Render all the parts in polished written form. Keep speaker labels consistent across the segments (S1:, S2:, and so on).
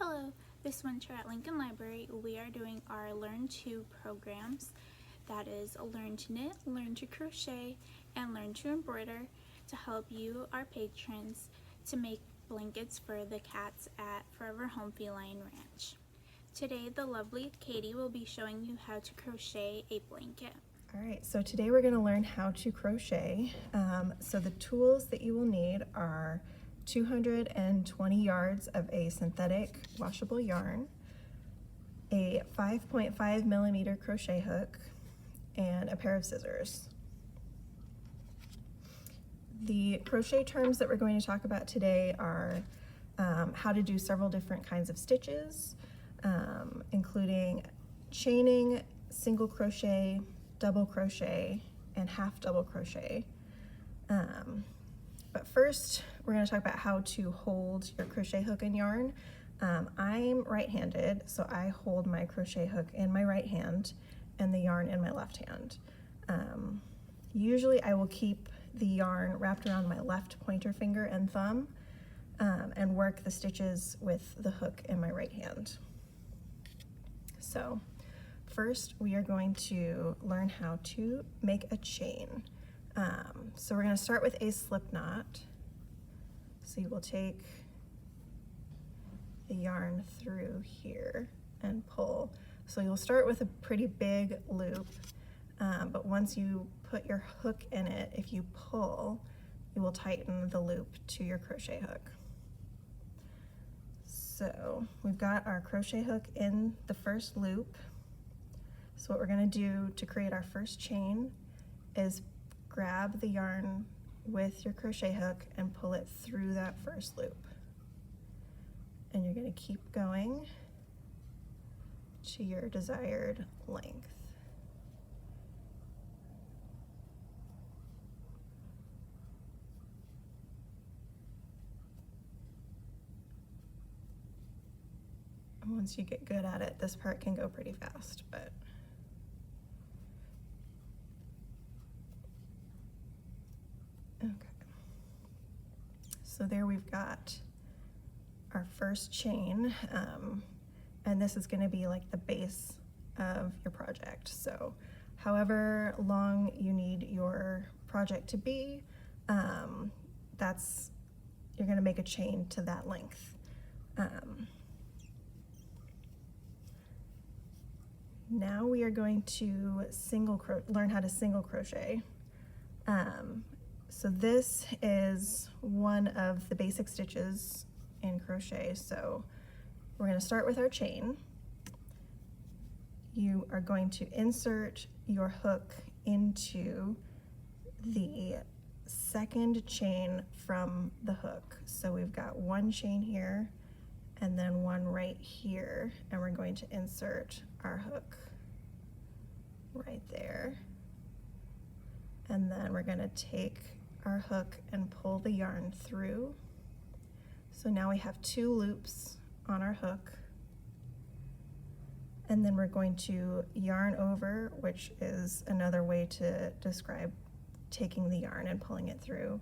S1: Hello, this winter at Lincoln Library we are doing our Learn To programs. That is Learn to Knit, Learn to Crochet, and Learn to Embroider to help you, our patrons, to make blankets for the cats at Forever Home Feline Ranch. Today the lovely Katie will be showing you how to crochet a blanket.
S2: Alright, so today we're going to learn how to crochet. So the tools that you will need are 220 yards of a synthetic washable yarn, a 5.5 millimeter crochet hook, and a pair of scissors. The crochet terms that we're going to talk about today are how to do several different kinds of stitches, including chaining, single crochet, double crochet, and half double crochet. But first, we're going to talk about how to hold your crochet hook and yarn. I'm right-handed, so I hold my crochet hook in my right hand and the yarn in my left hand. Usually I will keep the yarn wrapped around my left pointer finger and thumb and work the stitches with the hook in my right hand. So first, we are going to learn how to make a chain. So we're going to start with a slip knot. So you will take the yarn through here and pull. So you'll start with a pretty big loop, but once you put your hook in it, if you pull, you will tighten the loop to your crochet hook. So we've got our crochet hook in the first loop. So what we're going to do to create our first chain is grab the yarn with your crochet hook and pull it through that first loop. And you're going to keep going to your desired length. And once you get good at it, this part can go pretty fast, but okay. So there we've got our first chain, and this is going to be like the base of your project. So however long you need your project to be, you're going to make a chain to that length. Now we are going to learn how to single crochet. So this is one of the basic stitches in crochet. So we're going to start with our chain. You are going to insert your hook into the second chain from the hook. So we've got one chain here and then one right here, and we're going to insert our hook right there. And then we're going to take our hook and pull the yarn through. So now we have two loops on our hook. And then we're going to yarn over, which is another way to describe taking the yarn and pulling it through.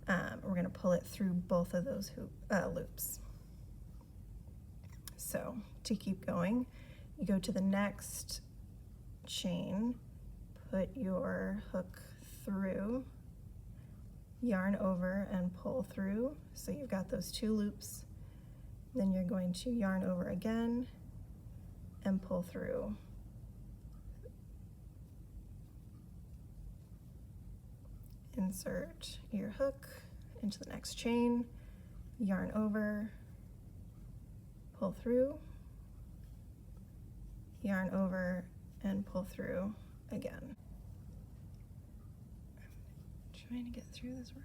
S2: We're going to pull it through both of those loops. So to keep going, you go to the next chain, put your hook through, yarn over and pull through. So you've got those two loops. Then you're going to yarn over again and pull through. Insert your hook into the next chain, yarn over, pull through, yarn over and pull through again. I'm trying to get through this row.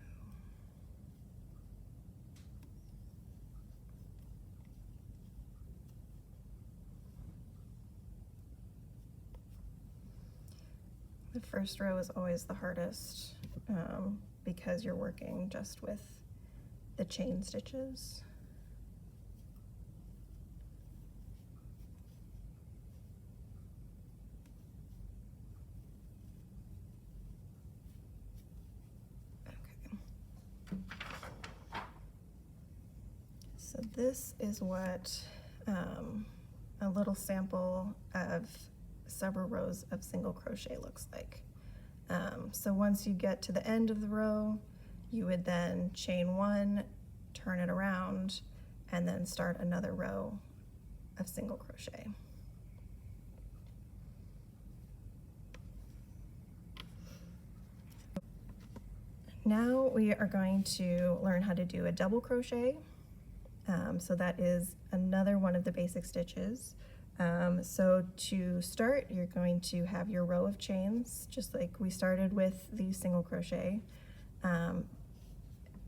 S2: The first row is always the hardest because you're working just with the chain stitches. So this is what a little sample of several rows of single crochet looks like. So once you get to the end of the row, you would then chain one, turn it around, and then start another row of single crochet. Now we are going to learn how to do a double crochet. So that is another one of the basic stitches. So to start, you're going to have your row of chains, just like we started with the single crochet.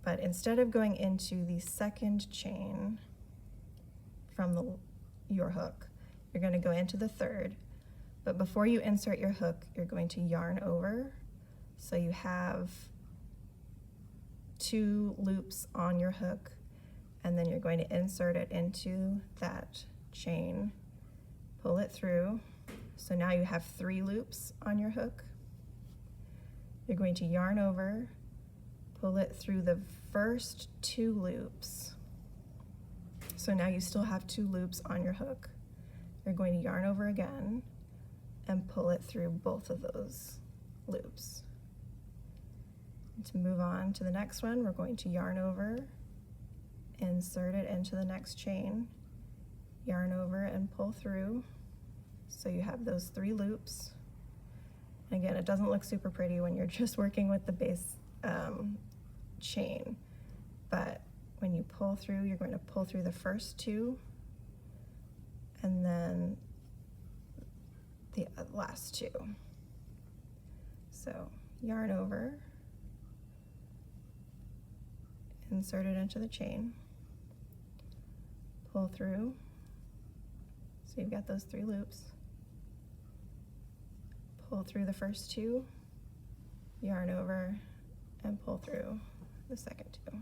S2: But instead of going into the second chain from your hook, you're going to go into the third. But before you insert your hook, you're going to yarn over. So you have 2 loops on your hook, and then you're going to insert it into that chain, pull it through. So now you have 3 loops on your hook. You're going to yarn over, pull it through the first 2 loops. So now you still have 2 loops on your hook. You're going to yarn over again and pull it through both of those loops. To move on to the next one, we're going to yarn over, insert it into the next chain, yarn over and pull through. So you have those 3 loops. And again, it doesn't look super pretty when you're just working with the base chain, but when you pull through, you're going to pull through the first 2 and then the last 2. So yarn over, insert it into the chain, pull through, so you've got those 3 loops, pull through the first 2, yarn over, and pull through the second 2.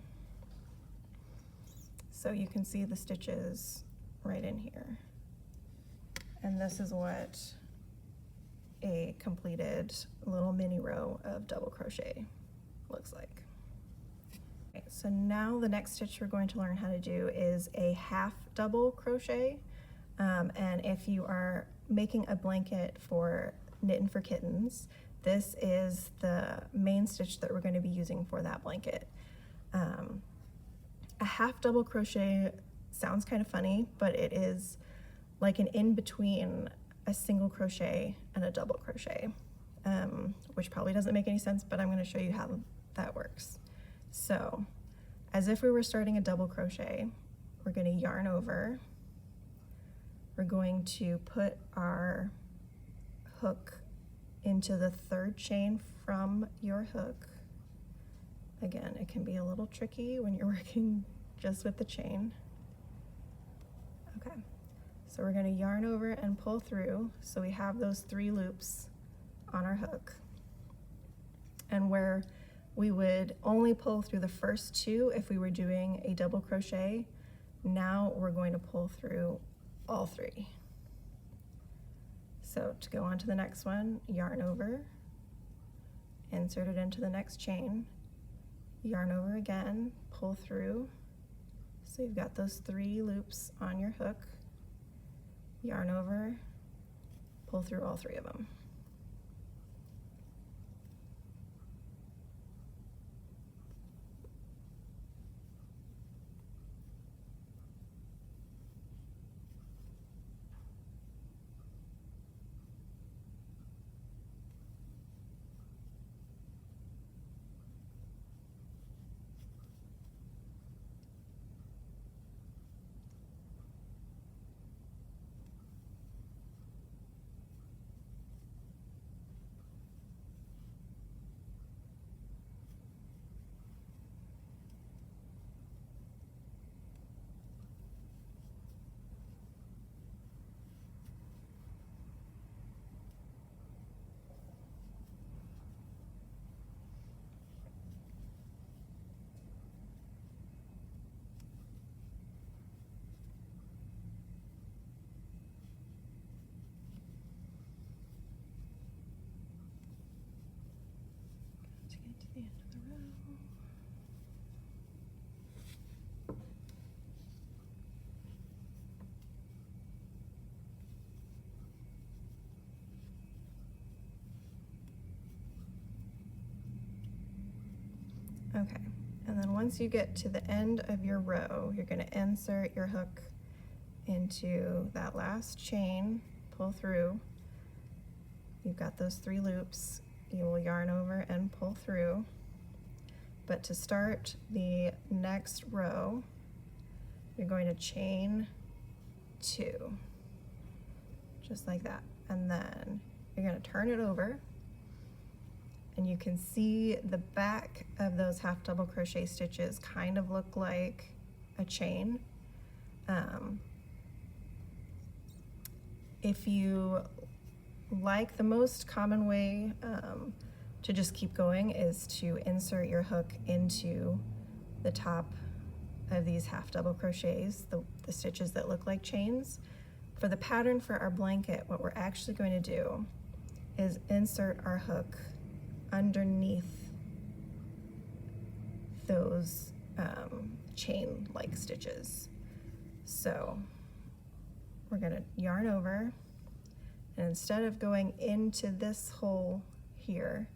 S2: So you can see the stitches right in here. And this is what a completed little mini row of double crochet looks like. Okay, so now the next stitch we're going to learn how to do is a half double crochet. And if you are making a blanket for Knittin for Kittens, this is the main stitch that we're going to be using for that blanket. A half double crochet sounds kind of funny, but it is like an in-between a single crochet and a double crochet, which probably doesn't make any sense, but I'm going to show you how that works. So as if we were starting a double crochet, we're going to yarn over. We're going to put our hook into the 3rd chain from your hook. Again, it can be a little tricky when you're working just with the chain. Okay, so we're going to yarn over and pull through, so we have those 3 loops on our hook. And where we would only pull through the first 2 if we were doing a double crochet, now we're going to pull through all 3. So to go on to the next one, yarn over, insert it into the next chain, yarn over again, pull through. So you've got those 3 loops on your hook, yarn over, pull through all 3 of them. Okay, and then once you get to the end of your row, you're going to insert your hook into that last chain, pull through. You've got those 3 loops. You will yarn over and pull through. But to start the next row, you're going to chain 2, just like that. And then you're going to turn it over, and you can see the back of those half double crochet stitches kind of look like a chain. If you like, the most common way to just keep going is to insert your hook into the top of these half double crochets, the stitches that look like chains. For the pattern for our blanket, what we're actually going to do is insert our hook underneath those chain-like stitches. So we're going to yarn over, and instead of going into this hole here,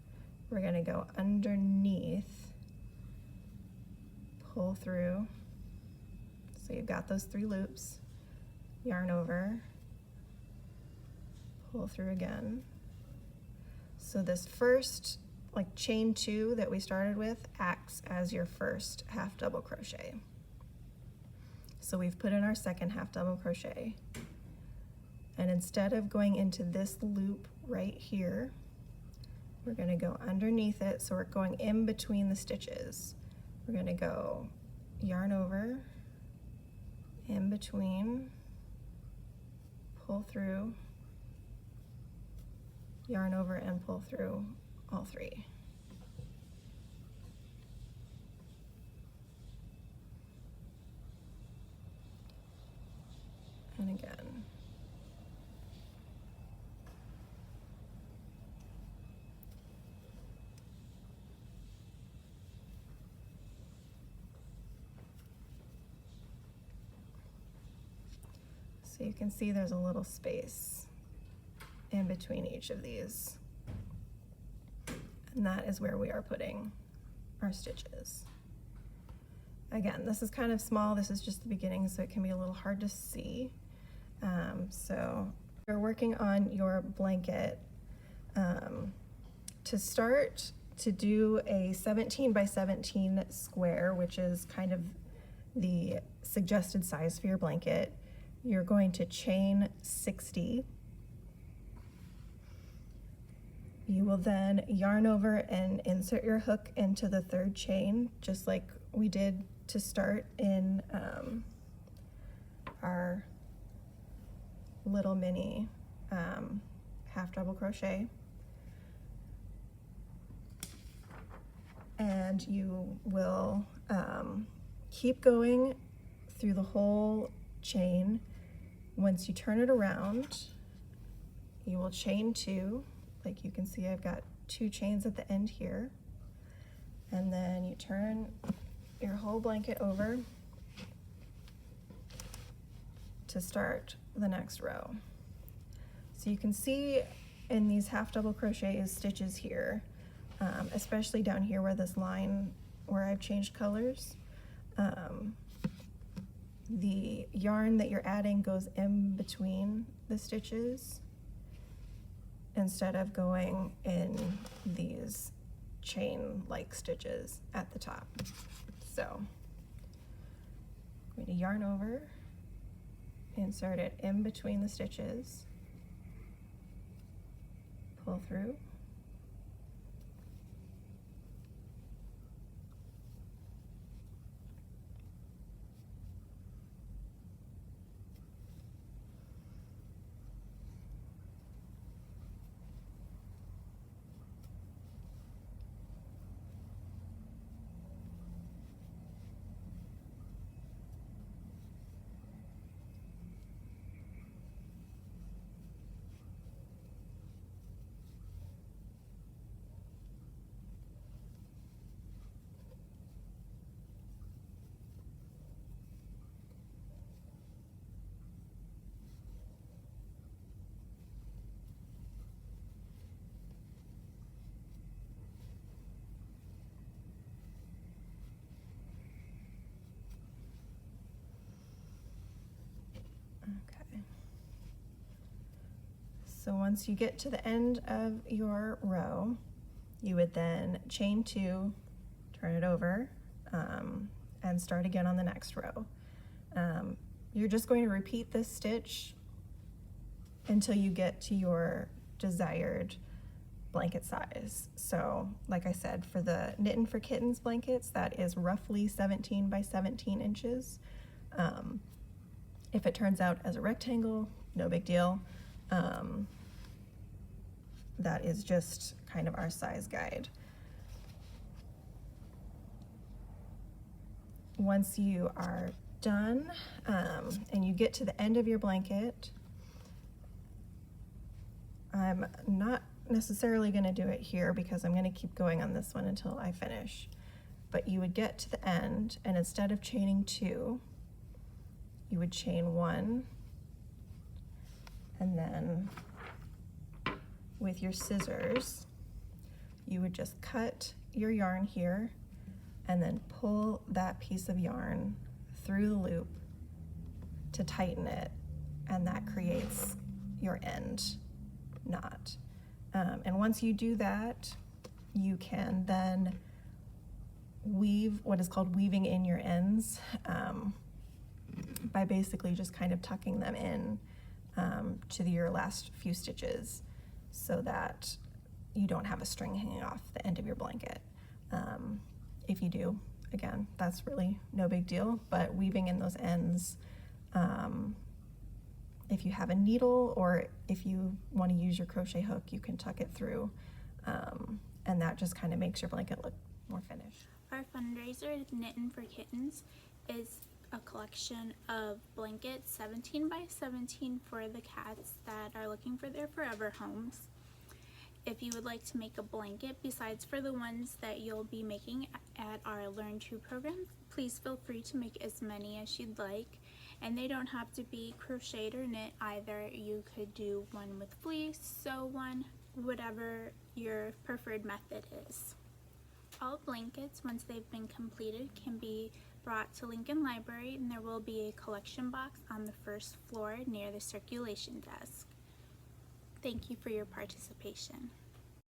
S2: we're going to go underneath, pull through. So you've got those 3 loops, yarn over, pull through again. So this first, like chain 2 that we started with, acts as your first half double crochet. So we've put in our second half double crochet, and instead of going into this loop right here, we're going to go underneath it. So we're going in between the stitches. We're going to go yarn over, in between, pull through, yarn over and pull through all 3. And again. So you can see there's a little space in between each of these. And that is where we are putting our stitches. Again, this is kind of small. This is just the beginning, so it can be a little hard to see. So you're working on your blanket. To start, to do a 17 by 17 square, which is kind of the suggested size for your blanket, you're going to chain 60. You will then yarn over and insert your hook into the 3rd chain, just like we did to start in our little mini half double crochet. And you will keep going through the whole chain. Once you turn it around, you will chain 2. Like you can see, I've got 2 chains at the end here. And then you turn your whole blanket over to start the next row. So you can see in these half double crochet stitches here, especially down here where this line, where I've changed colors, the yarn that you're adding goes in between the stitches instead of going in these chain-like stitches at the top. So I'm going to yarn over, insert it in between the stitches, pull through, So once you get to the end of your row, you would then chain 2, turn it over, and start again on the next row. You're just going to repeat this stitch until you get to your desired blanket size. So like I said, for the Knittin for Kittens blankets, that is roughly 17 by 17 inches. If it turns out as a rectangle, no big deal. That is just kind of our size guide. Once you are done and you get to the end of your blanket, I'm not necessarily going to do it here because I'm going to keep going on this one until I finish. But you would get to the end, and instead of chaining 2, you would chain 1, and then with your scissors, you would just cut your yarn here and then pull that piece of yarn through the loop to tighten it, and that creates your end knot. And once you do that, you can then weave what is called weaving in your ends by basically just kind of tucking them in to your last few stitches so that you don't have a string hanging off the end of your blanket. If you do, again, that's really no big deal, but weaving in those ends, if you have a needle or if you want to use your crochet hook, you can tuck it through, and that just kind of makes your blanket look more finished.
S1: Our fundraiser, Knittin for Kittens, is a collection of blankets 17 by 17 for the cats that are looking for their forever homes. If you would like to make a blanket besides for the ones that you'll be making at our Learn To program, please feel free to make as many as you'd like, and they don't have to be crocheted or knit either. You could do one with fleece, sew one, whatever your preferred method is. All blankets, once they've been completed, can be brought to Lincoln Library, and there will be a collection box on the first floor near the circulation desk. Thank you for your participation.